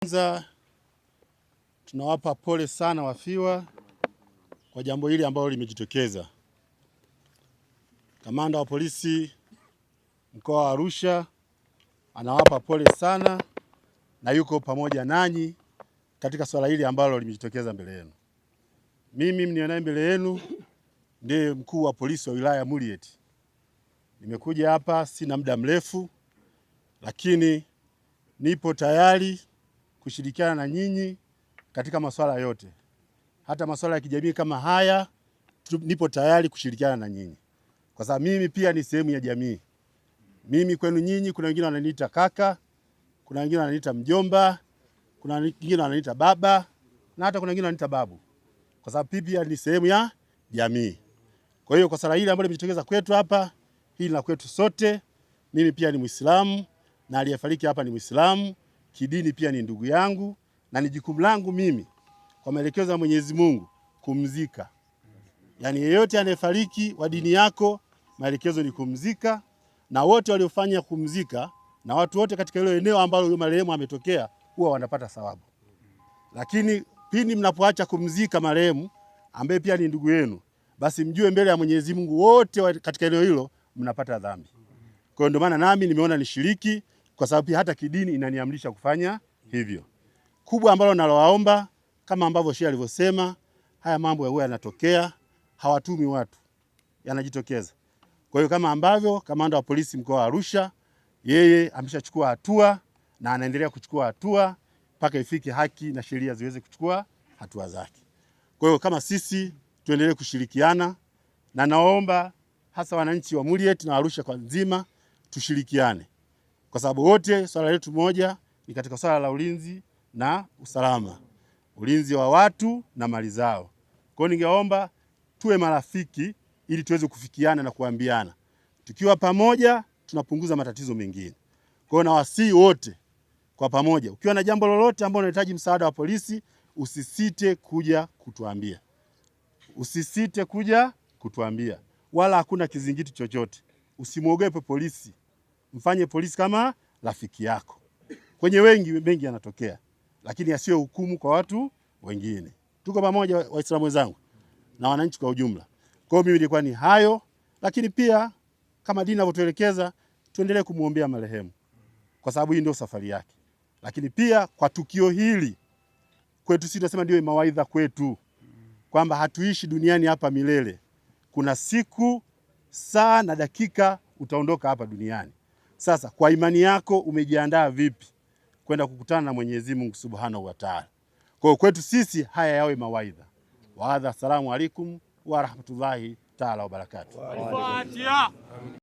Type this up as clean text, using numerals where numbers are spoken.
Kwanza tunawapa pole sana wafiwa kwa jambo hili ambalo limejitokeza. Kamanda wa polisi mkoa wa Arusha anawapa pole sana na yuko pamoja nanyi katika swala hili ambalo limejitokeza mbele yenu. Mimi mnionaye mbele yenu ndiye mkuu wa polisi wa wilaya ya Murieti. Nimekuja hapa sina muda mrefu, lakini nipo tayari kushirikiana na nyinyi katika masuala yote, hata masuala ya kijamii kama haya. Nipo tayari kushirikiana na nyinyi kwa sababu mimi pia ni sehemu ya jamii. Mimi kwenu nyinyi, kuna wengine wananiita kaka, kuna wengine wananiita mjomba, kuna wengine wananiita baba, na hata kuna wengine wananiita babu, kwa sababu pia ni sehemu ya jamii. Kwa hiyo kwa swala hili ambalo limejitokeza kwetu hapa, hili la kwetu sote. Mimi pia ni Muislamu na aliyefariki hapa ni Muislamu, kidini pia ni ndugu yangu, na ni jukumu langu mimi kwa maelekezo ya Mwenyezi Mungu kumzika. Yaani yeyote anayefariki wa dini yako, maelekezo ni kumzika, na wote waliofanya kumzika na watu wote katika ile eneo ambalo yule marehemu ametokea huwa wanapata thawabu. Lakini pindi mnapoacha kumzika marehemu ambaye pia ni ndugu yenu, basi mjue mbele ya Mwenyezi Mungu wote katika eneo hilo mnapata dhambi. Kwa hiyo ndio maana nami nimeona nishiriki, kwa sababu pia hata kidini inaniamrisha kufanya hivyo. Kubwa ambalo nalowaomba, kama ambavyo shehe alivyosema, haya mambo huwa yanatokea, hawatumi watu, yanajitokeza. Kwa hiyo kama ambavyo kamanda wa polisi mkoa wa Arusha, yeye ameshachukua hatua na anaendelea kuchukua hatua mpaka ifike haki na sheria ziweze kuchukua hatua zake. Kwa hiyo kama sisi tuendelee kushirikiana, na naomba hasa wananchi wa Murieti na Arusha kwa nzima tushirikiane, kwa sababu wote swala letu moja ni katika swala la ulinzi na usalama, ulinzi wa watu na mali zao. Kwa hiyo ningeomba tuwe marafiki ili tuweze kufikiana na kuambiana. Tukiwa pamoja tunapunguza matatizo mengine. Kwa hiyo nawasihi wote kwa pamoja, ukiwa na jambo lolote ambalo unahitaji msaada wa polisi, usisite kuja kutuambia. Usisite kuja kutuambia. Wala hakuna kizingiti chochote. Usimwogope polisi. Mfanye polisi kama rafiki yako. Kwenye wengi yanatokea, lakini asiwe hukumu kwa watu wengine. Tuko pamoja Waislamu wenzangu na wananchi kwa ujumla. Kwa hiyo mimi nilikuwa ni hayo, lakini pia kama dini inavyotuelekeza tuendelee kumuombea marehemu, kwa sababu hii ndio safari yake. Lakini pia kwa tukio hili kwetu sisi tunasema ndio mawaidha kwetu, kwamba hatuishi duniani hapa milele. Kuna siku, saa na dakika utaondoka hapa duniani. Sasa kwa imani yako umejiandaa vipi kwenda kukutana na Mwenyezi Mungu Subhanahu wa Ta'ala? Kwa hiyo kwetu sisi haya yawe mawaidha. Wa hadha, assalamu alaikum wa rahmatullahi ta'ala wa barakatuh.